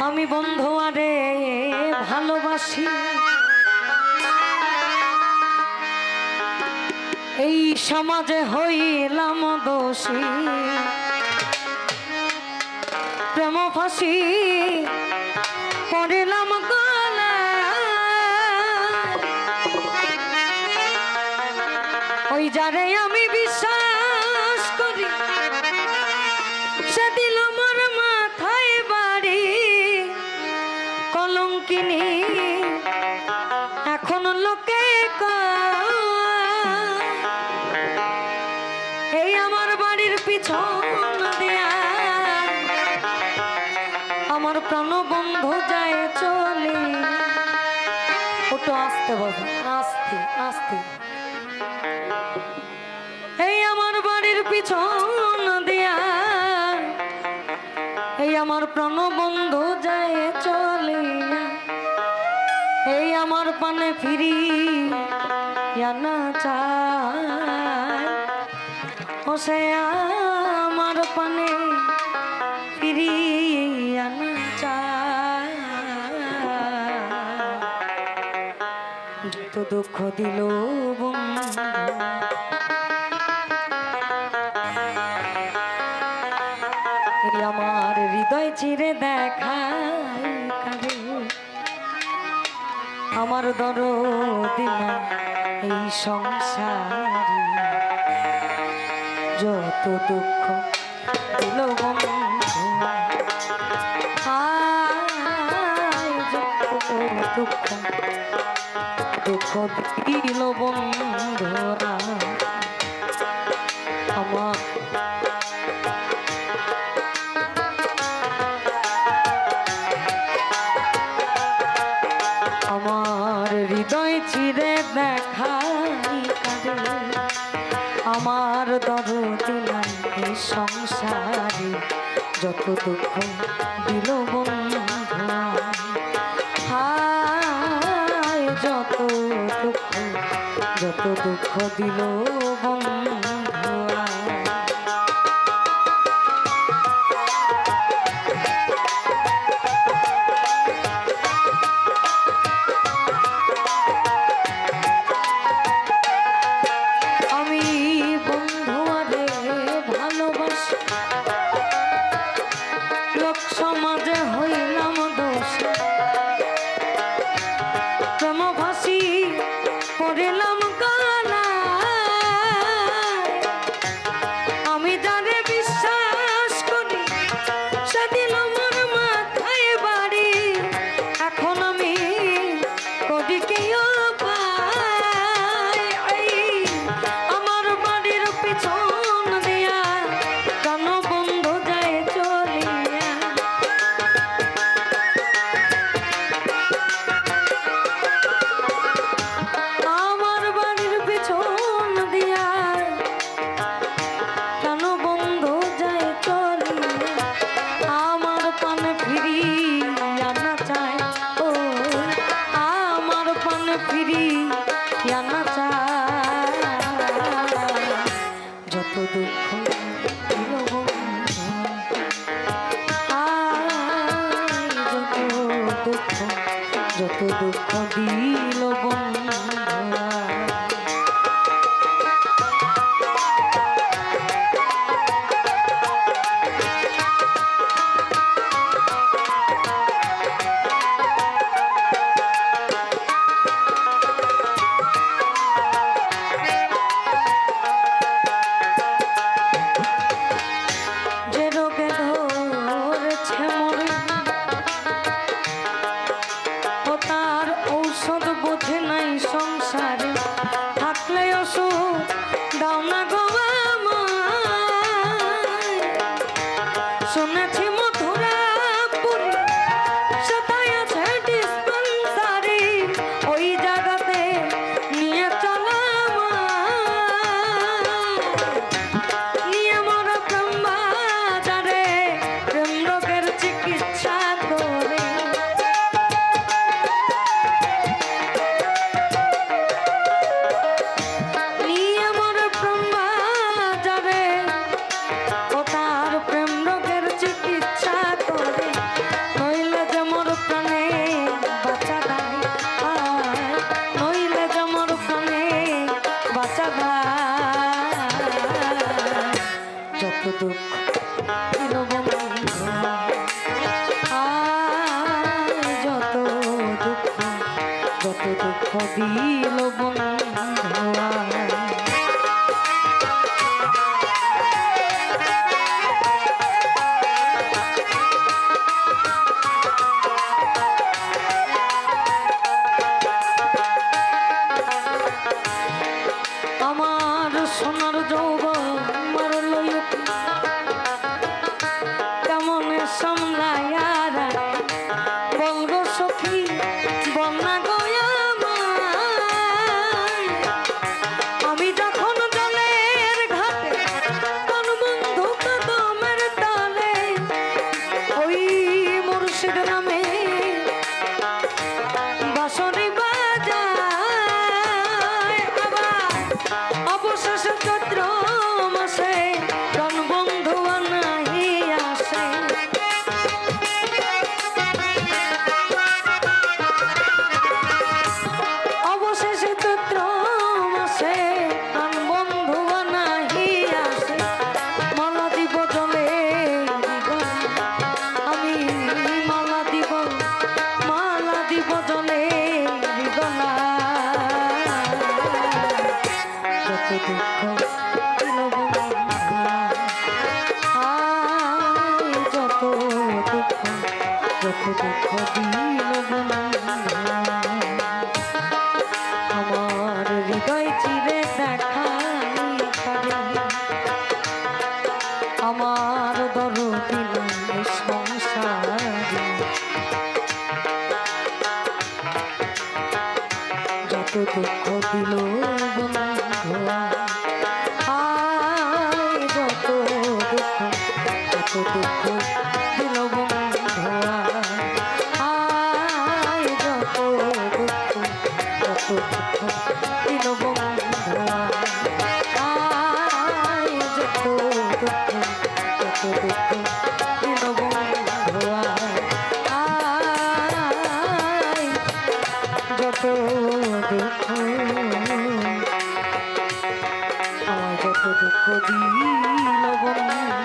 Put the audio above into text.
আমি বন্ধু আরে ভালোবাসি, এই সমাজে হইলাম দোষী, প্রেম ফাঁসি পড়িলাম গলায়, ওই যারে আমি বিশ্বাস করি সে দিল আমার মাথায় বাড়ি। কলঙ্কিনী এখন লোকে এই আমার বাড়ির পিছন দিয়া আমার প্রাণ বন্ধু যায় চলে। ওটা আসতে বলো, আস্তে আস্তে। এই আমার বাড়ির পিছন দিয়া এই আমার প্রাণ বন্ধু যায় চলে। এই আমার পানে ফিরি না চায়, ও সে আমার পানে ফিরি না চায়। যত দুঃখ দিল বন্ধু আমার হৃদয় চিরে দেখায় কারে, আমার দরদি না এই সংসারে। যত দুঃখ দিল বন্ধু যত দুঃখ দুঃখ দিল বন্ধুরা আমার। আমার হৃদয় চিরে দেখাই কারে, আমার দরদি নাই এই সংসারে। যত দুঃখ দিল বন্ধু হায়, যত দুঃখ দিল বন্ধু। সমাজে হইলাম দোষী, প্রেম ফাঁসি পড়িলাম গলায়। আমি যারে বিশ্বাস করি সে দিল আমার মাথায় বাড়ি। এখন আমি করি কি উপায়, আমার বাড়ির পিছন দিয়া কেন বন্ধু যায় চলিয়া। আমার বাড়ির পিছন দিয়া কেন বন্ধু যায় চলিয়া। আমার পানে ফিরি না চায়, ও আমার পানে ফিরি না চায়। যত দুঃখ দিল বন্ধু যত দুঃখ দিল বন্ধু। যে রোগে ধরেছে মোরে ও তার ঔষধ বোঝ মুর্শিদ নামে বাঁশরি বাজায় আবার অবশেষে চৈত্র মাসে প্রাণবন্ধু নাই আসে অবশেষে চৈত্র মাসে প্রাণবন্ধু নাই আসে মালা দিব জলে আমি মালা দিব জলে গলা যত দুঃখ দিল যত দুঃখ দিল আমার হৃদয় চিরে দেখাই আমার দরদি সংসারে যত দুঃখ দিল বন্ধুয়া আয় যত দুঃখ দিল বন্ধুয়া আয় যত দুঃখ দিল বন্ধুয়া আয় যত দুঃখ দিল বন্ধুয়া আয় যত দুঃখ আমার যত দুঃখ দিল বন্ধু